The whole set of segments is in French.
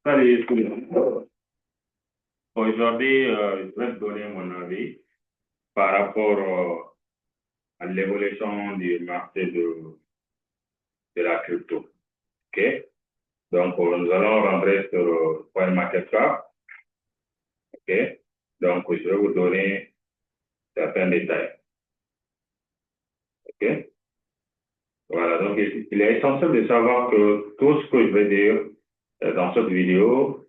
Salut tout le monde. Aujourd'hui, je vais te donner mon avis par rapport à l'évolution du marché de la crypto. OK? Donc, nous allons rentrer sur CoinMarketCap. OK? Donc, je vais vous donner certains détails. OK? Voilà. Donc, il est essentiel de savoir que tout ce que je vais dire dans cette vidéo,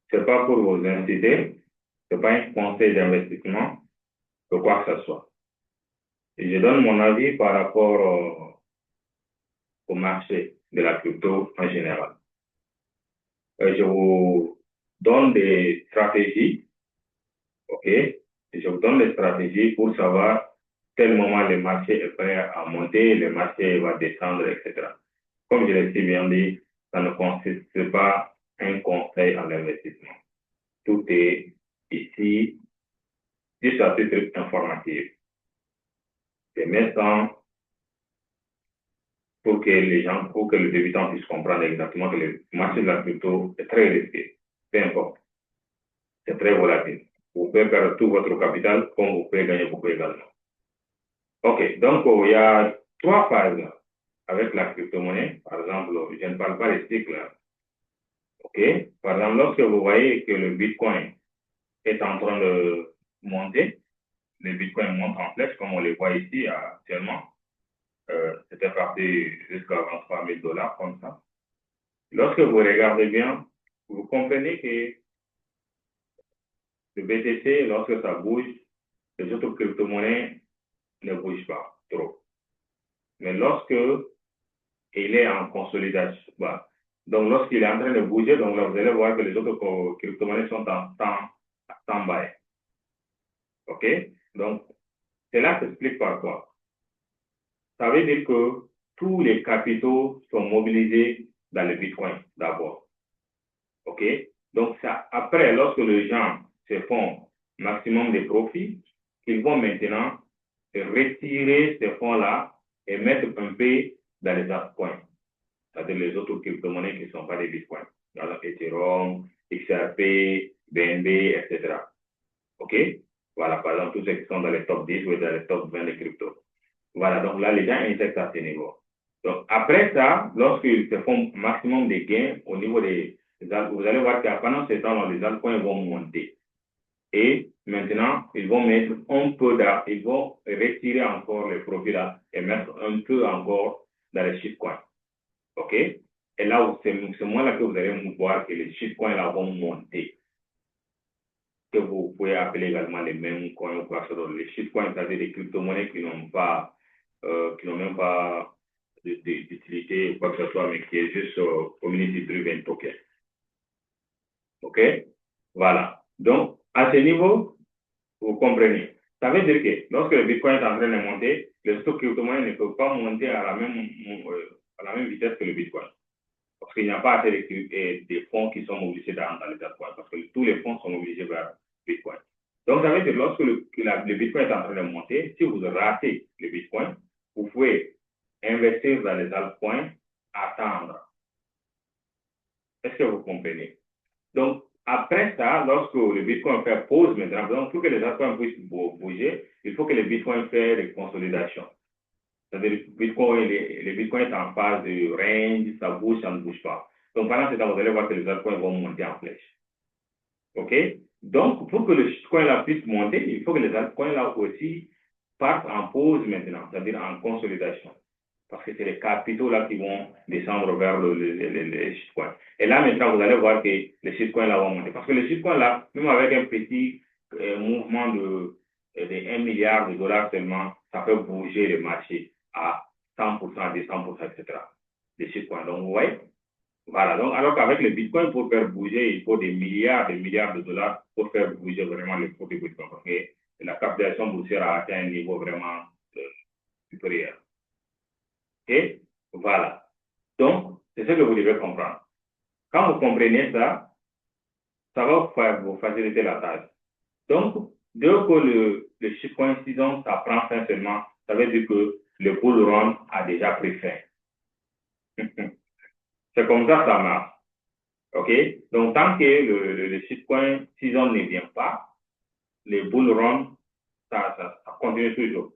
c'est pas pour vous inciter, c'est pas un conseil d'investissement, de quoi que ce soit. Et je donne mon avis par rapport au marché de la crypto en général. Je vous donne des stratégies, OK? Et je vous donne des stratégies pour savoir quel moment le marché est prêt à monter, le marché va descendre, etc. Comme je l'ai si bien dit, ça ne consiste pas un conseil en investissement. Tout est ici, juste à titre informatif. C'est maintenant pour que les gens, pour que le débutant puisse comprendre exactement que le marché de la crypto est très risqué. Peu importe. C'est très volatile. Vous pouvez perdre tout votre capital comme vous pouvez gagner beaucoup également. OK. Donc, il y a trois phases avec la crypto-monnaie. Par exemple, je ne parle pas des cycles. OK. Par exemple, lorsque vous voyez que le Bitcoin est en train de monter, le Bitcoin monte en flèche, comme on le voit ici actuellement. C'était parti jusqu'à 23 000 $, comme ça. Lorsque vous regardez bien, vous comprenez que le BTC, lorsque ça bouge, les autres crypto-monnaies ne bougent pas trop. Mais lorsque il est en consolidation, bah, donc lorsqu'il est en train de bouger, donc là, vous allez voir que les autres crypto-monnaies sont en stand-by. OK? Donc, cela s'explique par quoi? Ça veut dire que tous les capitaux sont mobilisés dans le Bitcoin d'abord. OK? Donc, ça, après, lorsque les gens se font maximum de profits, ils vont maintenant retirer ces fonds-là et mettre un peu dans les altcoins, c'est-à-dire les autres crypto-monnaies qui ne sont pas des bitcoins, dans Ethereum, XRP, BNB, etc. OK? Voilà, par exemple, tous ceux qui sont dans les top 10 ou dans les top 20 des cryptos. Voilà, donc là, les gens injectent à ce niveau. Donc, après ça, lorsqu'ils se font maximum de gains au niveau des altcoins, vous allez voir que pendant ce temps-là, les altcoins vont monter. Et maintenant, ils vont mettre un peu d'argent, ils vont retirer encore les profits là et mettre un peu encore dans les shitcoins. OK? Et là, c'est moi-là que vous allez voir que les shitcoins là vont monter. Que vous pouvez appeler également les mêmes coins ou quoi que ce soit. Les shitcoins, c'est-à-dire des crypto-monnaies qui n'ont même pas d'utilité ou quoi que ce soit, mais qui est juste community driven token. OK? Voilà. Donc, à ce niveau, vous comprenez. Ça veut dire que lorsque le Bitcoin est en train de monter, les autres crypto-monnaies ne peuvent pas monter à la même vitesse que le Bitcoin. Parce qu'il n'y a pas assez de fonds qui sont mobilisés dans les altcoins, parce que tous les fonds sont mobilisés vers Bitcoin. Donc, ça veut dire que lorsque le Bitcoin est en train de monter, si vous ratez le Bitcoin, vous pouvez investir dans les altcoins, attendre. Est-ce que vous comprenez? Donc, après ça, lorsque le Bitcoin fait pause maintenant, donc pour que les altcoins puissent bouger, il faut que le Bitcoin fasse des consolidations. C'est-à-dire le Bitcoin est en phase de range, ça bouge, ça ne bouge pas. Donc, pendant ce temps, vous allez voir que les altcoins vont monter en flèche. OK? Donc, pour que le Bitcoin là puisse monter, il faut que les altcoins là aussi partent en pause maintenant, c'est-à-dire en consolidation. Parce que c'est les capitaux là qui vont descendre vers les shitcoins. Et là, maintenant, vous allez voir que les shitcoins là vont monter. Parce que les shitcoins là, même avec un petit mouvement de 1 milliard de dollars seulement, ça peut bouger le marché à 100%, 200%, etc. Les shitcoins. Donc, vous voyez? Voilà. Donc, alors qu'avec le Bitcoin, pour faire bouger, il faut des milliards de dollars pour faire bouger vraiment le cours du Bitcoin. Parce que la capitalisation boursière a atteint un niveau vraiment supérieur. Et voilà. Donc, c'est ce que vous devez comprendre. Quand vous comprenez ça, ça va vous faciliter la tâche. Donc, dès que le chiffre coïncident, ça prend fin seulement, ça veut dire que le bull run a déjà pris fin. C'est comme ça que ça marche. OK? Donc, tant que le shitcoin Season ne vient pas, les bull run, ça continue toujours.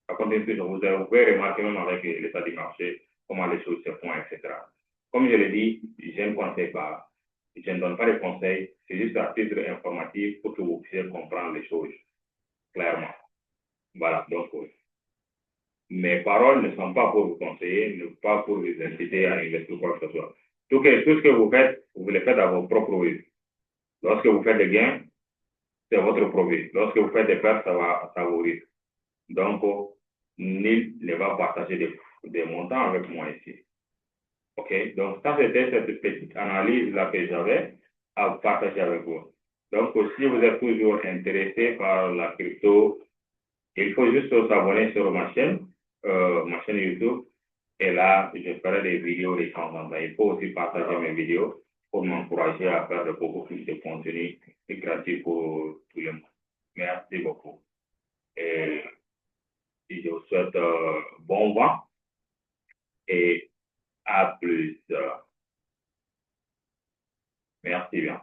Ça continue toujours. Vous pouvez remarquer même avec l'état du marché, comment les choses se font, etc. Comme je l'ai dit, je ne conseille pas. Je ne donne pas de conseils. C'est juste à titre informatif pour que vous puissiez comprendre les choses clairement. Voilà. Donc, mes paroles ne sont pas pour vous conseiller, ne pas pour vous inciter à investir quoi que ce soit. Tout ce que vous faites, vous le faites à vos propres risques. Lorsque vous faites des gains, c'est votre profit. Lorsque vous faites des pertes, ça vous risque. Donc, nul ne va partager des montants avec moi ici. OK? Donc, ça, c'était cette petite analyse-là que j'avais à partager avec vous. Donc, si vous êtes toujours intéressé par la crypto, il faut juste s'abonner sur ma chaîne YouTube. Et là, je ferai des vidéos de temps en temps. Il faut aussi partager mes vidéos pour m'encourager à faire beaucoup plus de contenu gratuit pour tout le monde. Merci beaucoup. Et je vous souhaite bon vent et à plus. Merci bien.